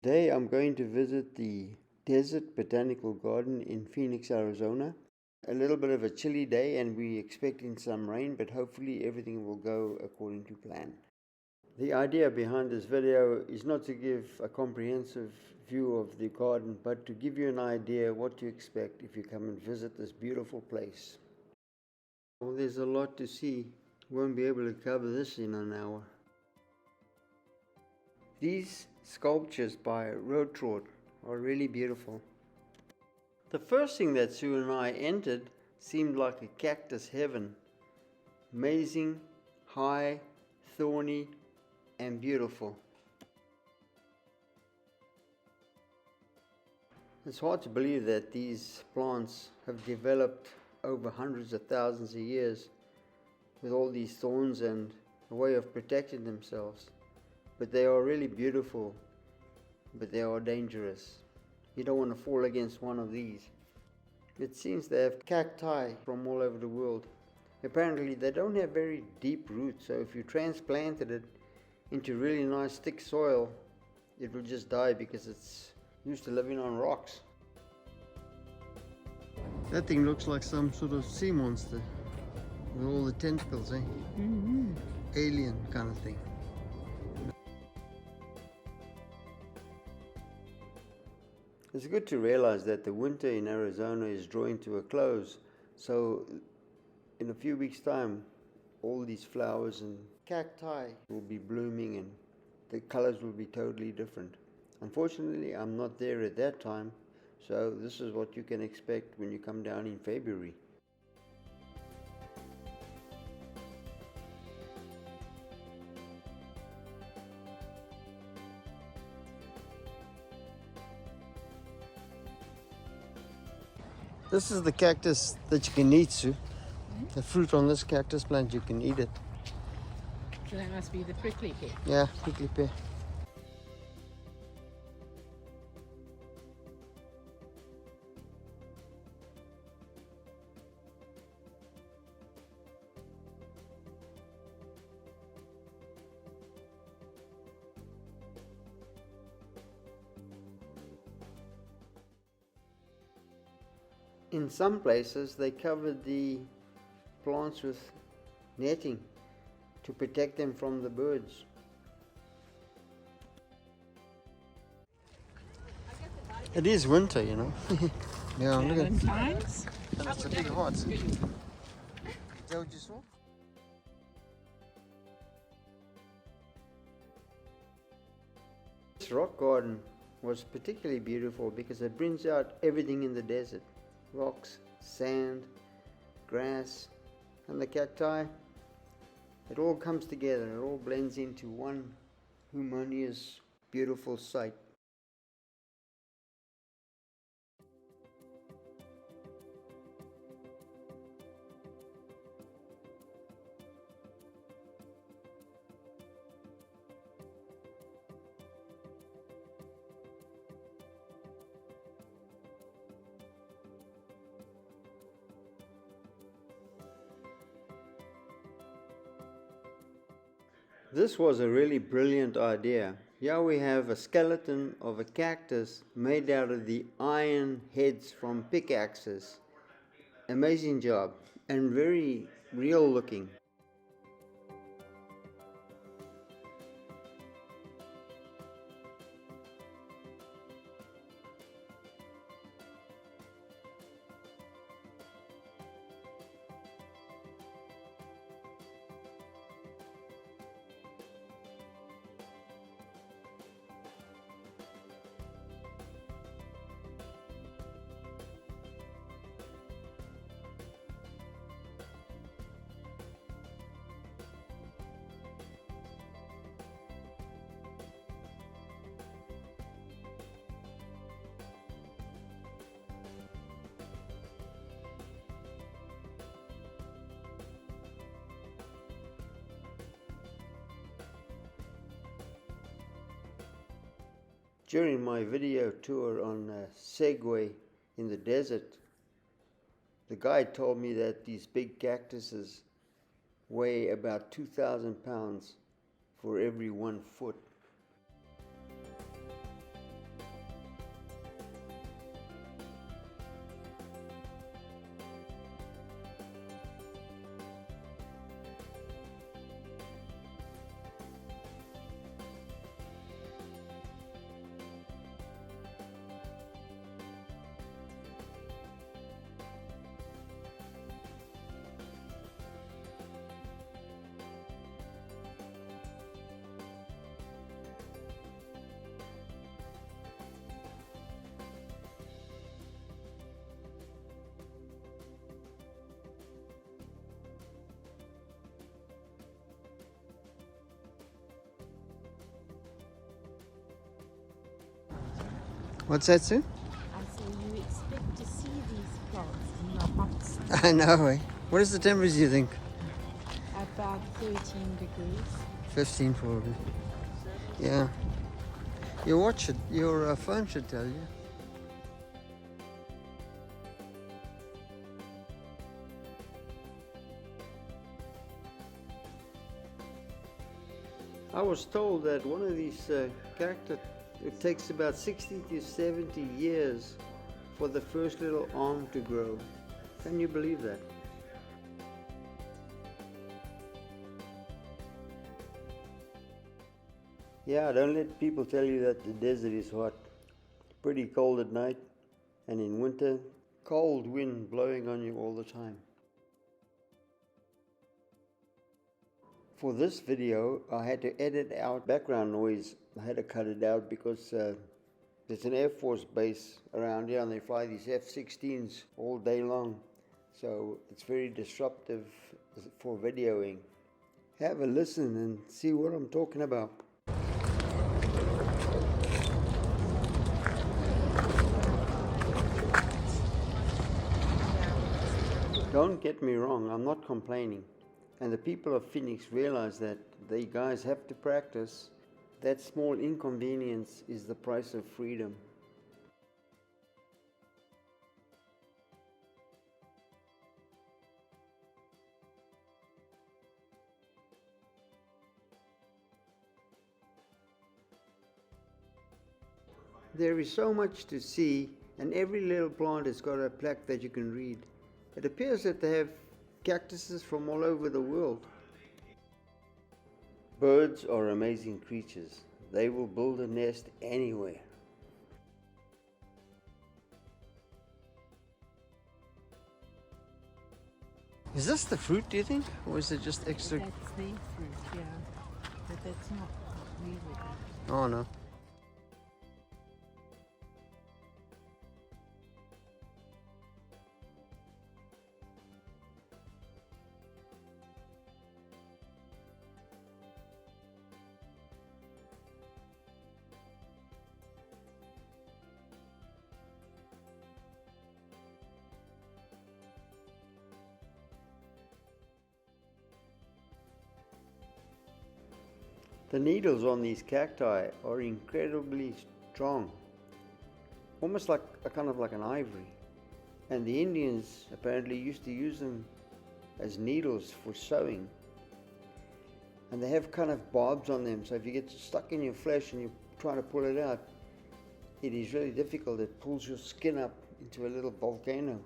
Today I'm going to visit the Desert Botanical Garden in Phoenix, Arizona. A little bit of a chilly day and we're expecting some rain, but hopefully everything will go according to plan. The idea behind this video is not to give a comprehensive view of the garden, but to give you an idea what to expect if you come and visit this beautiful place. Well, there's a lot to see. Won't be able to cover this in an hour. These sculptures by Rotrort are really beautiful. The first thing that Sue and I entered seemed like a cactus heaven. Amazing, high, thorny, and beautiful. It's hard to believe that these plants have developed over hundreds of thousands of years with all these thorns and a way of protecting themselves. But they are really beautiful, but they are dangerous. You don't want to fall against one of these. It seems they have cacti from all over the world. Apparently they don't have very deep roots, so if you transplanted it into really nice thick soil, it will just die because it's used to living on rocks. That thing looks like some sort of sea monster with all the tentacles, eh? Mm-hmm. Alien kind of thing. It's good to realize that the winter in Arizona is drawing to a close, so in a few weeks' time all these flowers and cacti will be blooming and the colors will be totally different. Unfortunately, I'm not there at that time, so this is what you can expect when you come down in February. This is the cactus that you can eat, Sue. The fruit on this cactus plant, you can eat it. So that must be the prickly pear. Yeah, prickly pear. In some places, they covered the plants with netting to protect them from the birds. It is winter, you know. Yeah, look at it. And it's a big heart. Is that what you saw? This rock garden was particularly beautiful because it brings out everything in the desert. Rocks, sand, grass, and the cacti. It all comes together, it all blends into one harmonious, beautiful sight. This was a really brilliant idea. Here we have a skeleton of a cactus made out of the iron heads from pickaxes. Amazing job and very real looking. During my video tour on a Segway in the desert, the guide told me that these big cactuses weigh about 2,000 pounds for every 1 foot. What's that, Sue? I say you expect to see these plants in the hot sun. I know, eh? What is the temperature, you think? About 13 degrees. 15 probably. Yeah. Your watch should, your phone should tell you. I was told that one of these cactus, it takes about 60 to 70 years for the first little arm to grow. Can you believe that? Yeah, don't let people tell you that the desert is hot. Pretty cold at night, and in winter, cold wind blowing on you all the time. For this video, I had to edit out background noise. I had to cut it out because there's an Air Force base around here and they fly these F-16s all day long. So it's very disruptive for videoing. Have a listen and see what I'm talking about. Don't get me wrong, I'm not complaining. And the people of Phoenix realize that they guys have to practice. That small inconvenience is the price of freedom. There is so much to see, and every little plant has got a plaque that you can read. It appears that they have cactuses from all over the world. Birds are amazing creatures. They will build a nest anywhere. Is this the fruit, do you think? Or is it just extra? That's their fruit, yeah. But that's not what we would eat. Oh no. The needles on these cacti are incredibly strong, almost like a kind of like an ivory. And the Indians apparently used to use them as needles for sewing. And they have kind of barbs on them, so if you get stuck in your flesh and you try to pull it out, it is really difficult. It pulls your skin up into a little volcano.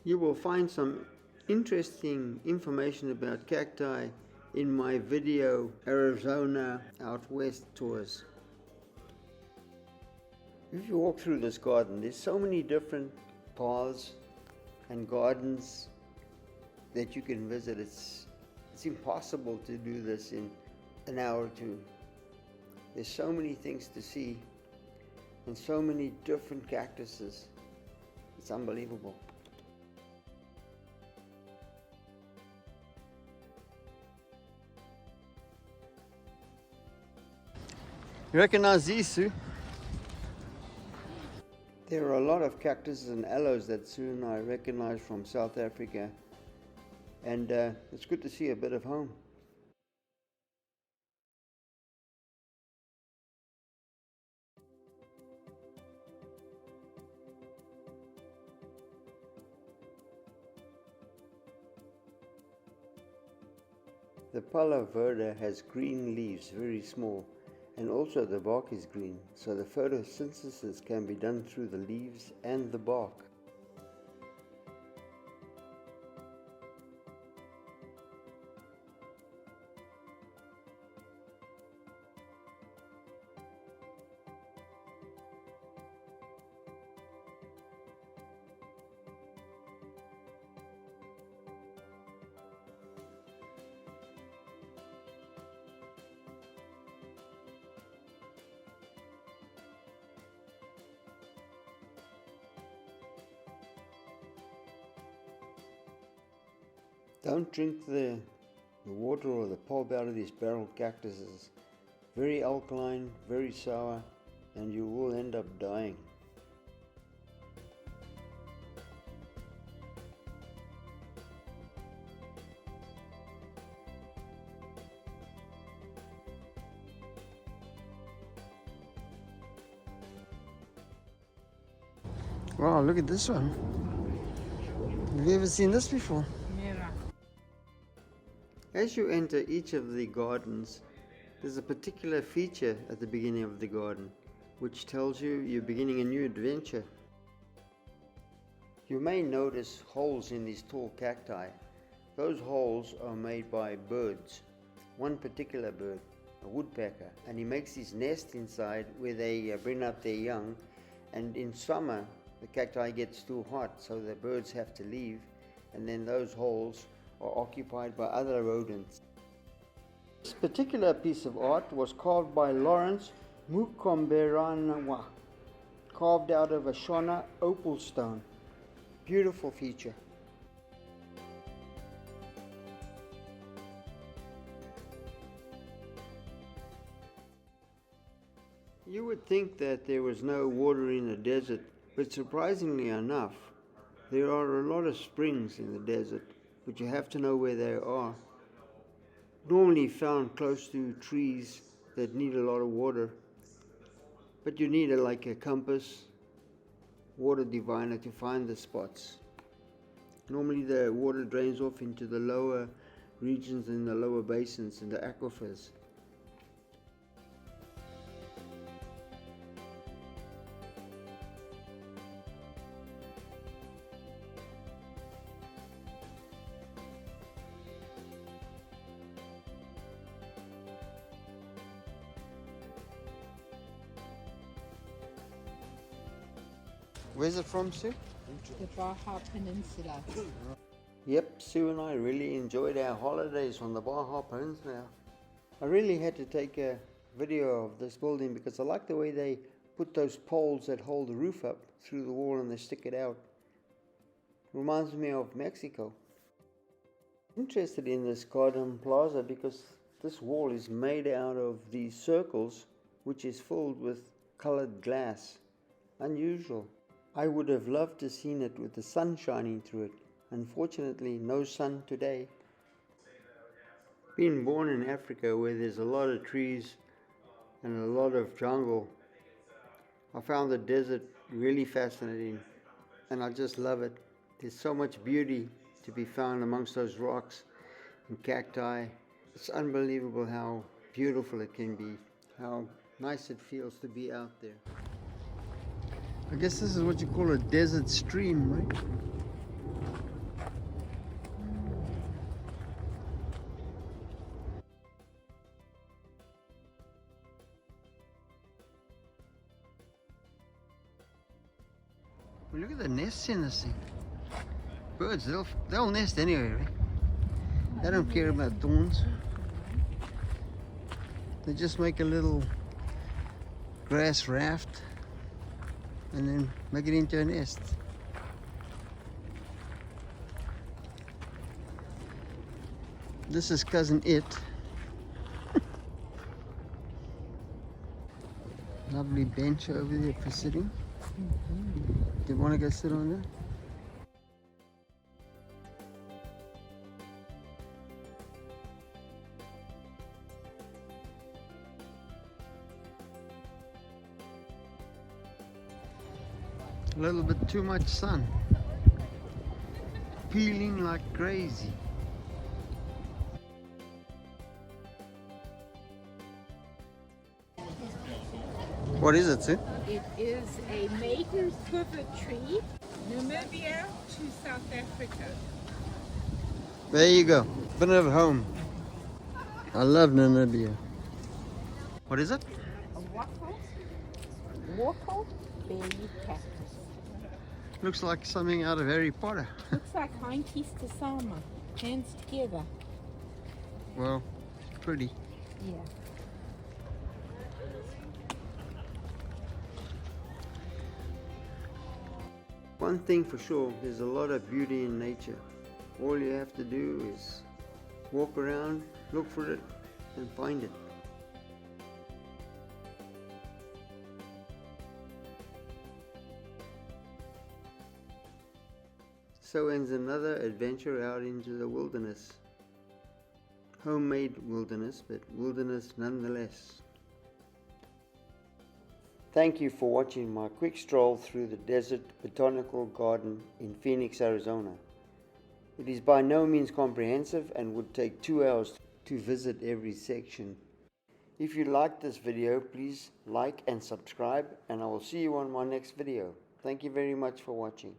You will find some interesting information about cacti in my video Arizona Out West tours. If you walk through this garden, there's so many different paths and gardens that you can visit. It's impossible to do this in an hour or two. There's so many things to see and so many different cactuses. It's unbelievable. You recognize these, Sue? There are a lot of cactuses and aloes that Sue and I recognize from South Africa, and it's good to see a bit of home. The Palo Verde has green leaves, very small, and also the bark is green, so the photosynthesis can be done through the leaves and the bark. Don't drink the The water or the pulp out of these barrel cactus is very alkaline, very sour, and you will end up dying. Wow, look at this one. Have you ever seen this before? Never. As you enter each of the gardens, there's a particular feature at the beginning of the garden, which tells you you're beginning a new adventure. You may notice holes in these tall cacti. Those holes are made by birds. One particular bird, a woodpecker, and he makes his nest inside where they bring up their young, and in summer the cacti gets too hot, so the birds have to leave, and then those holes are occupied by other rodents. This particular piece of art was carved by Lawrence Mukomberanwa, carved out of a Shona opal stone. Beautiful feature. You would think that there was no water in the desert, but surprisingly enough, there are a lot of springs in the desert, but you have to know where they are. Normally found close to trees that need a lot of water, but you need like a compass, water diviner to find the spots. Normally the water drains off into the lower regions and the lower basins and the aquifers. Where's it from, Sue? The Baja Peninsula. Yep, Sue and I really enjoyed our holidays on the Baja Peninsula. I really had to take a video of this building because I like the way they put those poles that hold the roof up through the wall and they stick it out. Reminds me of Mexico. Interested in this garden plaza because this wall is made out of these circles which is filled with colored glass. Unusual. I would have loved to have seen it with the sun shining through it. Unfortunately, no sun today. Being born in Africa where there's a lot of trees and a lot of jungle, I found the desert really fascinating and I just love it. There's so much beauty to be found amongst those rocks and cacti. It's unbelievable how beautiful it can be, how nice it feels to be out there. I guess this is what you call a desert stream, right? Well, look at the nests in this thing. Birds, they'll nest anywhere, right? They don't care about thorns. They just make a little grass raft and then make it into a nest. This is cousin It. Lovely bench over there for sitting. Do you want to go sit on there? A little bit too much sun. Peeling like crazy. What is it, Sue? It is a maiden quiver tree, Namibia to South Africa. There you go. Been at home. I love Namibia. What is it? A wattle berry cactus. Looks like something out of Harry Potter. Looks like Heinties to Sama, hands together. Well, pretty. Yeah. One thing for sure, there's a lot of beauty in nature. All you have to do is walk around, look for it, and find it. So ends another adventure out into the wilderness. Homemade wilderness, but wilderness nonetheless. Thank you for watching my quick stroll through the Desert Botanical Garden in Phoenix, Arizona. It is by no means comprehensive and would take 2 hours to visit every section. If you liked this video, please like and subscribe, and I will see you on my next video. Thank you very much for watching.